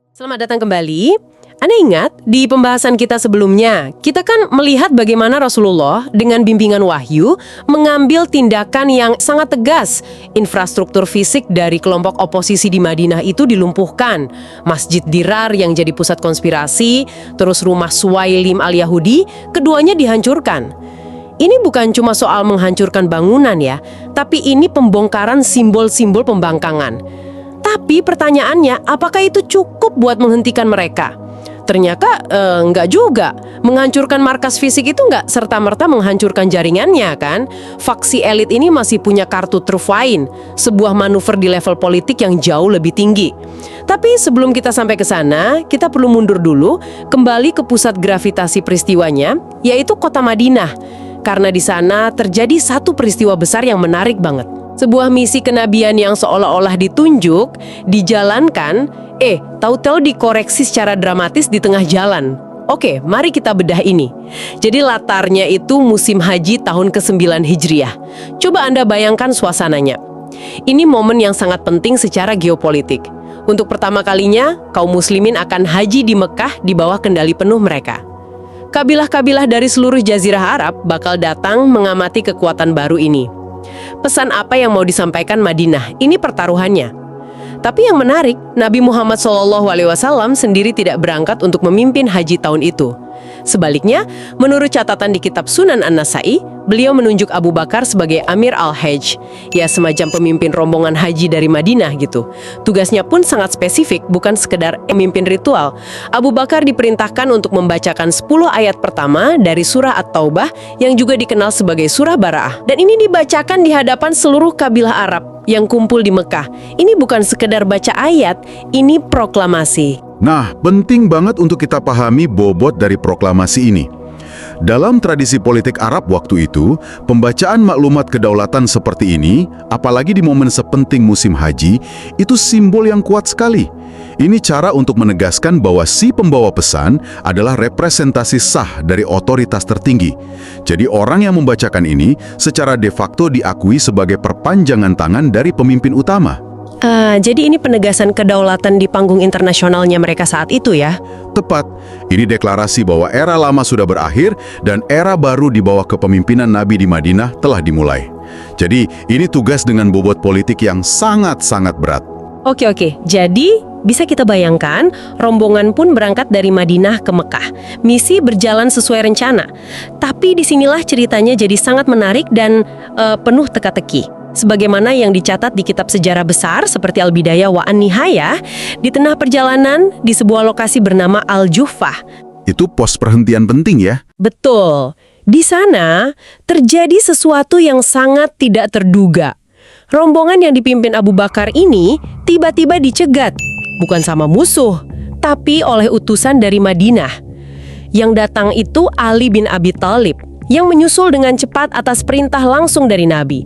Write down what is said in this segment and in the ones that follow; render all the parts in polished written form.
Selamat datang kembali. Anda ingat, di pembahasan kita sebelumnya, kita kan melihat bagaimana Rasulullah dengan bimbingan wahyu mengambil tindakan yang sangat tegas. Infrastruktur fisik dari kelompok oposisi di Madinah itu dilumpuhkan. Masjid Dirar yang jadi pusat konspirasi, terus rumah Suwailim al-Yahudi, keduanya dihancurkan. Ini bukan cuma soal menghancurkan bangunan ya, tapi ini pembongkaran simbol-simbol pembangkangan. Tapi pertanyaannya, apakah itu cukup buat menghentikan mereka? Ternyata nggak juga. Menghancurkan markas fisik itu nggak serta-merta menghancurkan jaringannya kan. Faksi elit ini masih punya kartu truf lain, sebuah manuver di level politik yang jauh lebih tinggi. Tapi sebelum kita sampai ke sana, kita perlu mundur dulu, kembali ke pusat gravitasi peristiwanya, yaitu kota Madinah. Karena di sana terjadi satu peristiwa besar yang menarik banget. Sebuah misi kenabian yang seolah-olah ditunjuk, dijalankan, tahu-tahu dikoreksi secara dramatis di tengah jalan. Oke, mari kita bedah ini. Jadi latarnya itu musim haji tahun ke-9 Hijriah. Coba Anda bayangkan suasananya. Ini momen yang sangat penting secara geopolitik. Untuk pertama kalinya, kaum muslimin akan haji di Mekah di bawah kendali penuh mereka. Kabilah-kabilah dari seluruh jazirah Arab bakal datang mengamati kekuatan baru ini. Pesan apa yang mau disampaikan Madinah? Ini pertaruhannya. Tapi yang menarik, Nabi Muhammad SAW sendiri tidak berangkat untuk memimpin haji tahun itu. Sebaliknya, menurut catatan di kitab Sunan An-Nasai, beliau menunjuk Abu Bakar sebagai Amir al-Hajj, ya semacam pemimpin rombongan haji dari Madinah gitu. Tugasnya pun sangat spesifik, bukan sekedar memimpin ritual. Abu Bakar diperintahkan untuk membacakan 10 ayat pertama dari surah At-Taubah yang juga dikenal sebagai surah Bara'ah. Dan ini dibacakan di hadapan seluruh kabilah Arab yang kumpul di Mekah. Ini bukan sekedar baca ayat, ini proklamasi. Nah, penting banget untuk kita pahami bobot dari proklamasi ini. Dalam tradisi politik Arab waktu itu, pembacaan maklumat kedaulatan seperti ini, apalagi di momen sepenting musim haji, itu simbol yang kuat sekali. Ini cara untuk menegaskan bahwa si pembawa pesan adalah representasi sah dari otoritas tertinggi. Jadi orang yang membacakan ini secara de facto diakui sebagai perpanjangan tangan dari pemimpin utama. Jadi ini penegasan kedaulatan di panggung internasionalnya mereka saat itu ya? Tepat, ini deklarasi bahwa era lama sudah berakhir dan era baru di bawah kepemimpinan Nabi di Madinah telah dimulai. Jadi ini tugas dengan bobot politik yang sangat-sangat berat. Oke, jadi bisa kita bayangkan rombongan pun berangkat dari Madinah ke Mekah. Misi berjalan sesuai rencana. Tapi disinilah ceritanya jadi sangat menarik dan penuh teka-teki. Sebagaimana yang dicatat di kitab sejarah besar seperti Al-Bidayah wa An-Nihayah, di tengah perjalanan di sebuah lokasi bernama Al-Juffah. Itu pos perhentian penting ya? Betul. Di sana terjadi sesuatu yang sangat tidak terduga. Rombongan yang dipimpin Abu Bakar ini tiba-tiba dicegat, bukan sama musuh, tapi oleh utusan dari Madinah. Yang datang itu Ali bin Abi Thalib, yang menyusul dengan cepat atas perintah langsung dari Nabi.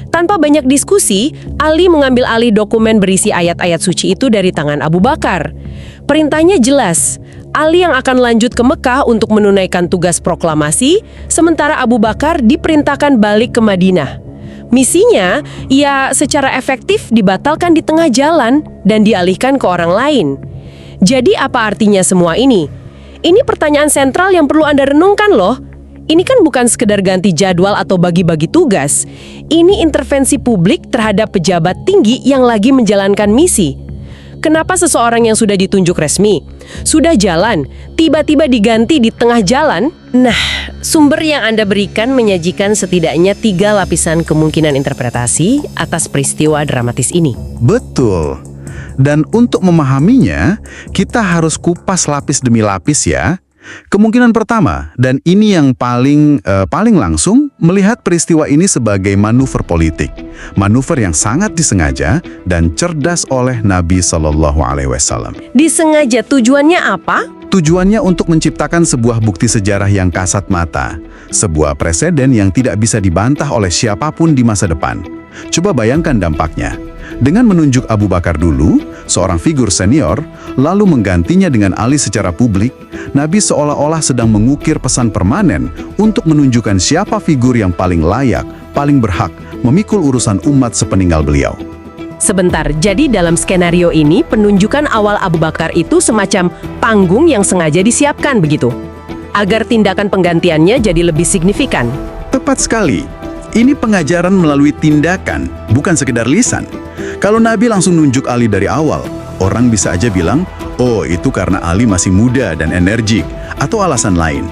Tanpa banyak diskusi, Ali mengambil alih dokumen berisi ayat-ayat suci itu dari tangan Abu Bakar. Perintahnya jelas, Ali yang akan lanjut ke Mekah untuk menunaikan tugas proklamasi, sementara Abu Bakar diperintahkan balik ke Madinah. Misinya, ia secara efektif dibatalkan di tengah jalan dan dialihkan ke orang lain. Jadi apa artinya semua ini? Ini pertanyaan sentral yang perlu Anda renungkan loh. Ini kan bukan sekedar ganti jadwal atau bagi-bagi tugas. Ini intervensi publik terhadap pejabat tinggi yang lagi menjalankan misi. Kenapa seseorang yang sudah ditunjuk resmi, sudah jalan, tiba-tiba diganti di tengah jalan? Nah, sumber yang Anda berikan menyajikan setidaknya 3 lapisan kemungkinan interpretasi atas peristiwa dramatis ini. Betul. Dan untuk memahaminya, kita harus kupas lapis demi lapis ya. Kemungkinan pertama, dan ini yang paling langsung, melihat peristiwa ini sebagai manuver politik. Manuver yang sangat disengaja dan cerdas oleh Nabi SAW. Disengaja tujuannya apa? Tujuannya untuk menciptakan sebuah bukti sejarah yang kasat mata. Sebuah preseden yang tidak bisa dibantah oleh siapapun di masa depan. Coba bayangkan dampaknya. Dengan menunjuk Abu Bakar dulu, seorang figur senior, lalu menggantinya dengan Ali secara publik, Nabi seolah-olah sedang mengukir pesan permanen untuk menunjukkan siapa figur yang paling layak, paling berhak memikul urusan umat sepeninggal beliau. Sebentar, jadi dalam skenario ini penunjukan awal Abu Bakar itu semacam panggung yang sengaja disiapkan begitu, agar tindakan penggantiannya jadi lebih signifikan. Tepat sekali. Ini pengajaran melalui tindakan, bukan sekedar lisan. Kalau Nabi langsung nunjuk Ali dari awal, orang bisa aja bilang, oh itu karena Ali masih muda dan energik, atau alasan lain.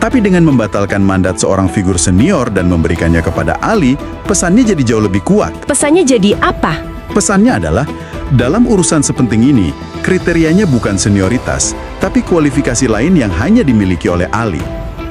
Tapi dengan membatalkan mandat seorang figur senior dan memberikannya kepada Ali, pesannya jadi jauh lebih kuat. Pesannya jadi apa? Pesannya adalah, dalam urusan sepenting ini, kriterianya bukan senioritas, tapi kualifikasi lain yang hanya dimiliki oleh Ali.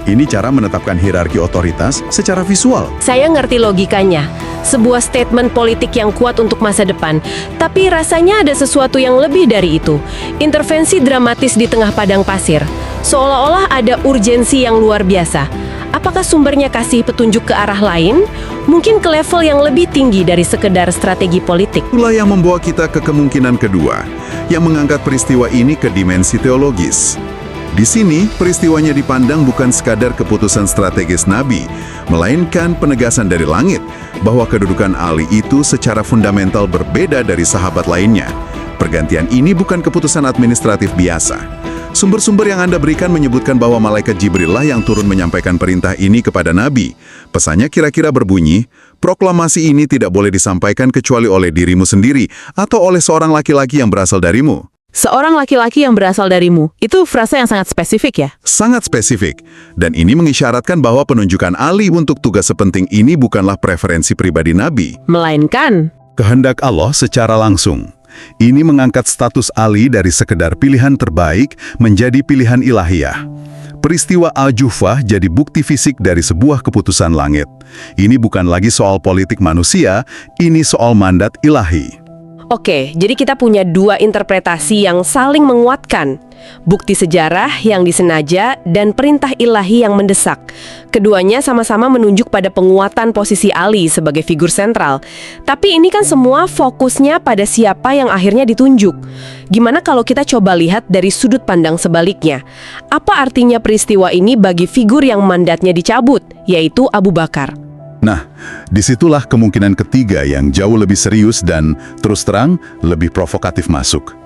Ini cara menetapkan hierarki otoritas secara visual. Saya ngerti logikanya. Sebuah statement politik yang kuat untuk masa depan. Tapi rasanya ada sesuatu yang lebih dari itu. Intervensi dramatis di tengah padang pasir. Seolah-olah ada urgensi yang luar biasa. Apakah sumbernya kasih petunjuk ke arah lain? Mungkin ke level yang lebih tinggi dari sekedar strategi politik. Itulah yang membawa kita ke kemungkinan kedua, yang mengangkat peristiwa ini ke dimensi teologis. Di sini, peristiwanya dipandang bukan sekadar keputusan strategis Nabi, melainkan penegasan dari langit bahwa kedudukan Ali itu secara fundamental berbeda dari sahabat lainnya. Pergantian ini bukan keputusan administratif biasa. Sumber-sumber yang Anda berikan menyebutkan bahwa malaikat Jibril lah yang turun menyampaikan perintah ini kepada Nabi. Pesannya kira-kira berbunyi, proklamasi ini tidak boleh disampaikan kecuali oleh dirimu sendiri atau oleh seorang laki-laki yang berasal darimu. Seorang laki-laki yang berasal darimu, itu frasa yang sangat spesifik ya? Sangat spesifik, dan ini mengisyaratkan bahwa penunjukan Ali untuk tugas sepenting ini bukanlah preferensi pribadi Nabi, melainkan kehendak Allah secara langsung. Ini mengangkat status Ali dari sekedar pilihan terbaik menjadi pilihan ilahiyah. Peristiwa Al-Jufah jadi bukti fisik dari sebuah keputusan langit. Ini bukan lagi soal politik manusia, ini soal mandat ilahi. Oke, jadi kita punya dua interpretasi yang saling menguatkan. Bukti sejarah yang disengaja dan perintah ilahi yang mendesak. Keduanya sama-sama menunjuk pada penguatan posisi Ali sebagai figur sentral. Tapi ini kan semua fokusnya pada siapa yang akhirnya ditunjuk. Gimana kalau kita coba lihat dari sudut pandang sebaliknya? Apa artinya peristiwa ini bagi figur yang mandatnya dicabut, yaitu Abu Bakar? Nah, disitulah kemungkinan ketiga yang jauh lebih serius dan, terus terang, lebih provokatif masuk.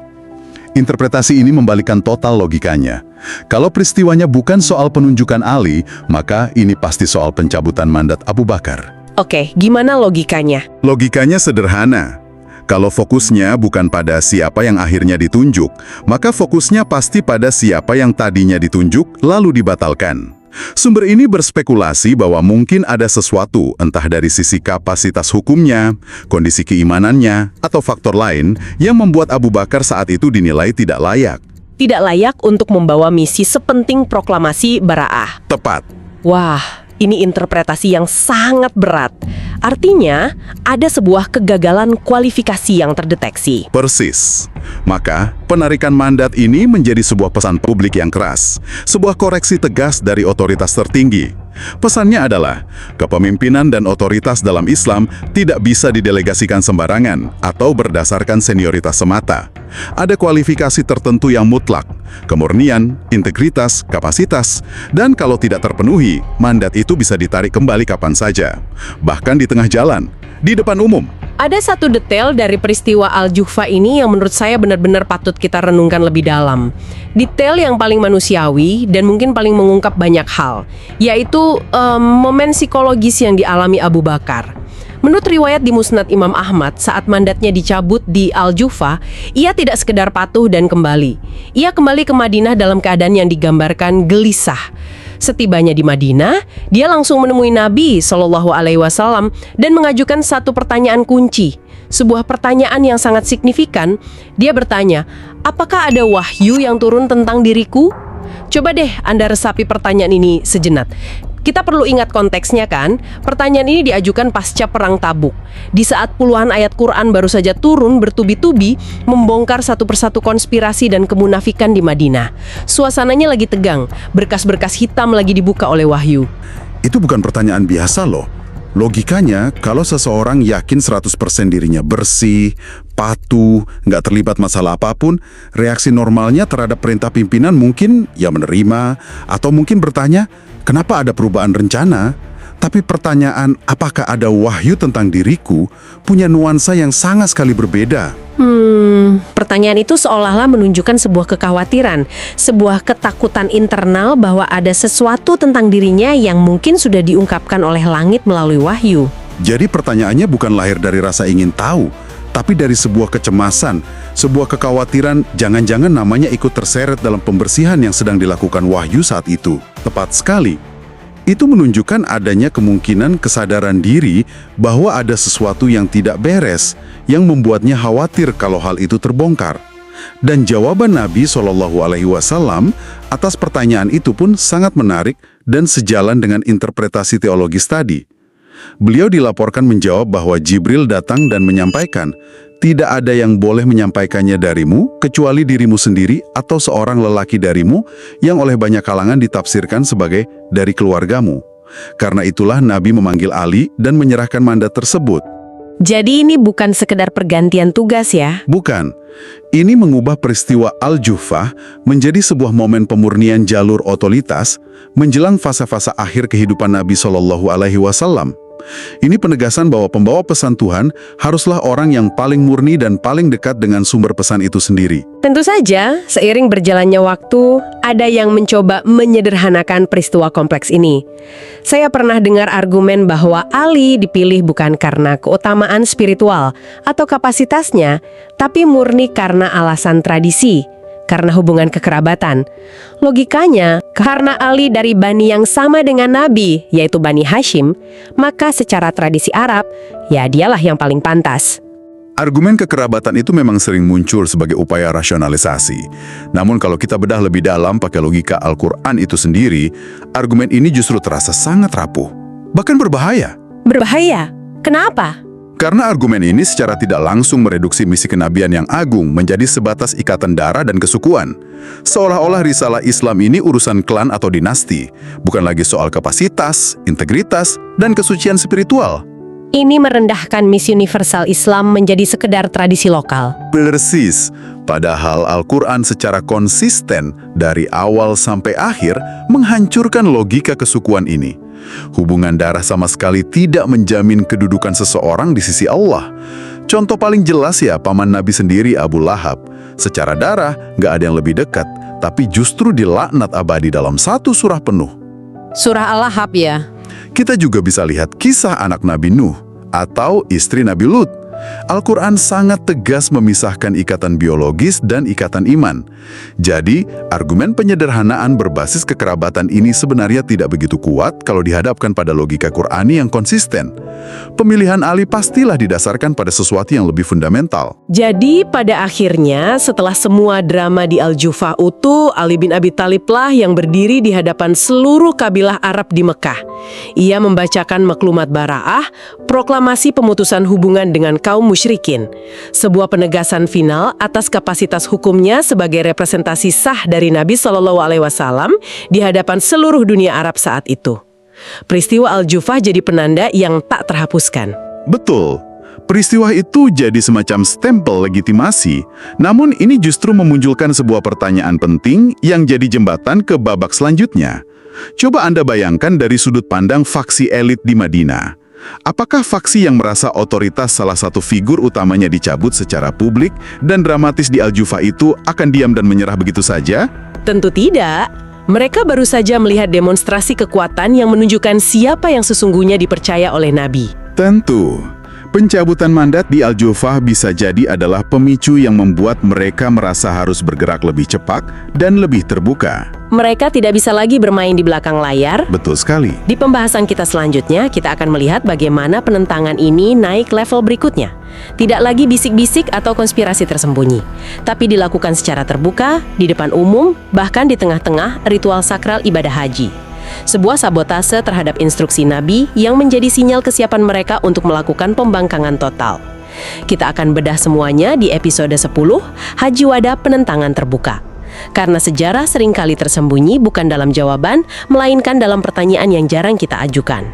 Interpretasi ini membalikkan total logikanya. Kalau peristiwanya bukan soal penunjukan Ali, maka ini pasti soal pencabutan mandat Abu Bakar. Oke, gimana logikanya? Logikanya sederhana. Kalau fokusnya bukan pada siapa yang akhirnya ditunjuk, maka fokusnya pasti pada siapa yang tadinya ditunjuk lalu dibatalkan. Sumber ini berspekulasi bahwa mungkin ada sesuatu, entah dari sisi kapasitas hukumnya, kondisi keimanannya, atau faktor lain yang membuat Abu Bakar saat itu dinilai tidak layak. Tidak layak untuk membawa misi sepenting proklamasi Bara'ah. Tepat. Wah, ini interpretasi yang sangat berat. Artinya, ada sebuah kegagalan kualifikasi yang terdeteksi. Persis. Maka, penarikan mandat ini menjadi sebuah pesan publik yang keras, sebuah koreksi tegas dari otoritas tertinggi. Pesannya adalah, kepemimpinan dan otoritas dalam Islam tidak bisa didelegasikan sembarangan atau berdasarkan senioritas semata. Ada kualifikasi tertentu yang mutlak, kemurnian, integritas, kapasitas, dan kalau tidak terpenuhi, mandat itu bisa ditarik kembali kapan saja. Bahkan di tengah jalan, di depan umum. Ada satu detail dari peristiwa Al-Jufah ini yang menurut saya benar-benar patut kita renungkan lebih dalam. Detail yang paling manusiawi dan mungkin paling mengungkap banyak hal, yaitu momen psikologis yang dialami Abu Bakar. Menurut riwayat di Musnad Imam Ahmad, saat mandatnya dicabut di Al-Jufah, ia tidak sekedar patuh dan kembali. Ia kembali ke Madinah dalam keadaan yang digambarkan gelisah. Setibanya di Madinah, dia langsung menemui Nabi Shallallahu Alaihi Wasallam dan mengajukan satu pertanyaan kunci. Sebuah pertanyaan yang sangat signifikan. Dia bertanya, apakah ada wahyu yang turun tentang diriku? Coba deh Anda resapi pertanyaan ini sejenak. Kita perlu ingat konteksnya kan? Pertanyaan ini diajukan pasca Perang Tabuk. Di saat puluhan ayat Quran baru saja turun bertubi-tubi membongkar satu persatu konspirasi dan kemunafikan di Madinah. Suasananya lagi tegang, berkas-berkas hitam lagi dibuka oleh wahyu. Itu bukan pertanyaan biasa loh. Logikanya, kalau seseorang yakin 100% dirinya bersih, patuh, nggak terlibat masalah apapun, reaksi normalnya terhadap perintah pimpinan mungkin ya menerima, atau mungkin bertanya, kenapa ada perubahan rencana? Tapi pertanyaan apakah ada wahyu tentang diriku punya nuansa yang sangat sekali berbeda. Pertanyaan itu seolah-olah menunjukkan sebuah kekhawatiran, sebuah ketakutan internal bahwa ada sesuatu tentang dirinya yang mungkin sudah diungkapkan oleh langit melalui wahyu. Jadi pertanyaannya bukan lahir dari rasa ingin tahu, tapi dari sebuah kecemasan, sebuah kekhawatiran jangan-jangan namanya ikut terseret dalam pembersihan yang sedang dilakukan wahyu saat itu. Tepat sekali. Itu menunjukkan adanya kemungkinan kesadaran diri bahwa ada sesuatu yang tidak beres, yang membuatnya khawatir kalau hal itu terbongkar. Dan jawaban Nabi SAW atas pertanyaan itu pun sangat menarik dan sejalan dengan interpretasi teologis tadi. Beliau dilaporkan menjawab bahwa Jibril datang dan menyampaikan, tidak ada yang boleh menyampaikannya darimu, kecuali dirimu sendiri atau seorang lelaki darimu yang oleh banyak kalangan ditafsirkan sebagai dari keluargamu. Karena itulah Nabi memanggil Ali dan menyerahkan mandat tersebut. Jadi ini bukan sekedar pergantian tugas ya? Bukan. Ini mengubah peristiwa Al-Juffah menjadi sebuah momen pemurnian jalur otoritas menjelang fase-fase akhir kehidupan Nabi SAW. Ini penegasan bahwa pembawa pesan Tuhan haruslah orang yang paling murni dan paling dekat dengan sumber pesan itu sendiri. Tentu saja, seiring berjalannya waktu, ada yang mencoba menyederhanakan peristiwa kompleks ini. Saya pernah dengar argumen bahwa Ali dipilih bukan karena keutamaan spiritual atau kapasitasnya, tapi murni karena alasan tradisi. Karena hubungan kekerabatan. Logikanya, karena Ali dari Bani yang sama dengan Nabi, yaitu Bani Hashim, maka secara tradisi Arab, ya dialah yang paling pantas. Argumen kekerabatan itu memang sering muncul sebagai upaya rasionalisasi. Namun kalau kita bedah lebih dalam pakai logika Al-Quran itu sendiri, argumen ini justru terasa sangat rapuh. Bahkan berbahaya. Berbahaya? Kenapa? Karena argumen ini secara tidak langsung mereduksi misi kenabian yang agung menjadi sebatas ikatan darah dan kesukuan. Seolah-olah risalah Islam ini urusan klan atau dinasti, bukan lagi soal kapasitas, integritas, dan kesucian spiritual. Ini merendahkan misi universal Islam menjadi sekedar tradisi lokal. Persis. Padahal Al-Quran secara konsisten dari awal sampai akhir menghancurkan logika kesukuan ini. Hubungan darah sama sekali tidak menjamin kedudukan seseorang di sisi Allah. Contoh paling jelas ya paman Nabi sendiri Abu Lahab. Secara darah nggak ada yang lebih dekat, tapi justru dilaknat abadi dalam satu surah penuh. Surah Al-Lahab ya? Kita juga bisa lihat kisah anak Nabi Nuh atau istri Nabi Lut. Al-Quran sangat tegas memisahkan ikatan biologis dan ikatan iman. Jadi, argumen penyederhanaan berbasis kekerabatan ini sebenarnya tidak begitu kuat kalau dihadapkan pada logika Qur'ani yang konsisten. Pemilihan Ali pastilah didasarkan pada sesuatu yang lebih fundamental. Jadi pada akhirnya setelah semua drama di Al-Juffah utuh, Ali bin Abi Thalib lah yang berdiri di hadapan seluruh kabilah Arab di Mekah. Ia membacakan maklumat bara'ah, proklamasi pemutusan hubungan dengan kaum musyrikin. Sebuah penegasan final atas kapasitas hukumnya sebagai representasi sah dari Nabi SAW di hadapan seluruh dunia Arab saat itu. Peristiwa Al-Juffah jadi penanda yang tak terhapuskan. Betul. Peristiwa itu jadi semacam stempel legitimasi, namun ini justru memunculkan sebuah pertanyaan penting yang jadi jembatan ke babak selanjutnya. Coba Anda bayangkan dari sudut pandang faksi elit di Madinah. Apakah faksi yang merasa otoritas salah satu figur utamanya dicabut secara publik dan dramatis di Al-Juffah itu akan diam dan menyerah begitu saja? Tentu tidak. Mereka baru saja melihat demonstrasi kekuatan yang menunjukkan siapa yang sesungguhnya dipercaya oleh Nabi. Tentu. Pencabutan mandat di Al-Juffah bisa jadi adalah pemicu yang membuat mereka merasa harus bergerak lebih cepat dan lebih terbuka. Mereka tidak bisa lagi bermain di belakang layar. Betul sekali. Di pembahasan kita selanjutnya, kita akan melihat bagaimana penentangan ini naik level berikutnya. Tidak lagi bisik-bisik atau konspirasi tersembunyi, tapi dilakukan secara terbuka, di depan umum, bahkan di tengah-tengah ritual sakral ibadah haji. Sebuah sabotase terhadap instruksi Nabi yang menjadi sinyal kesiapan mereka untuk melakukan pembangkangan total. Kita akan bedah semuanya di episode 10, Haji Wada Penentangan Terbuka. Karena sejarah seringkali tersembunyi bukan dalam jawaban, melainkan dalam pertanyaan yang jarang kita ajukan.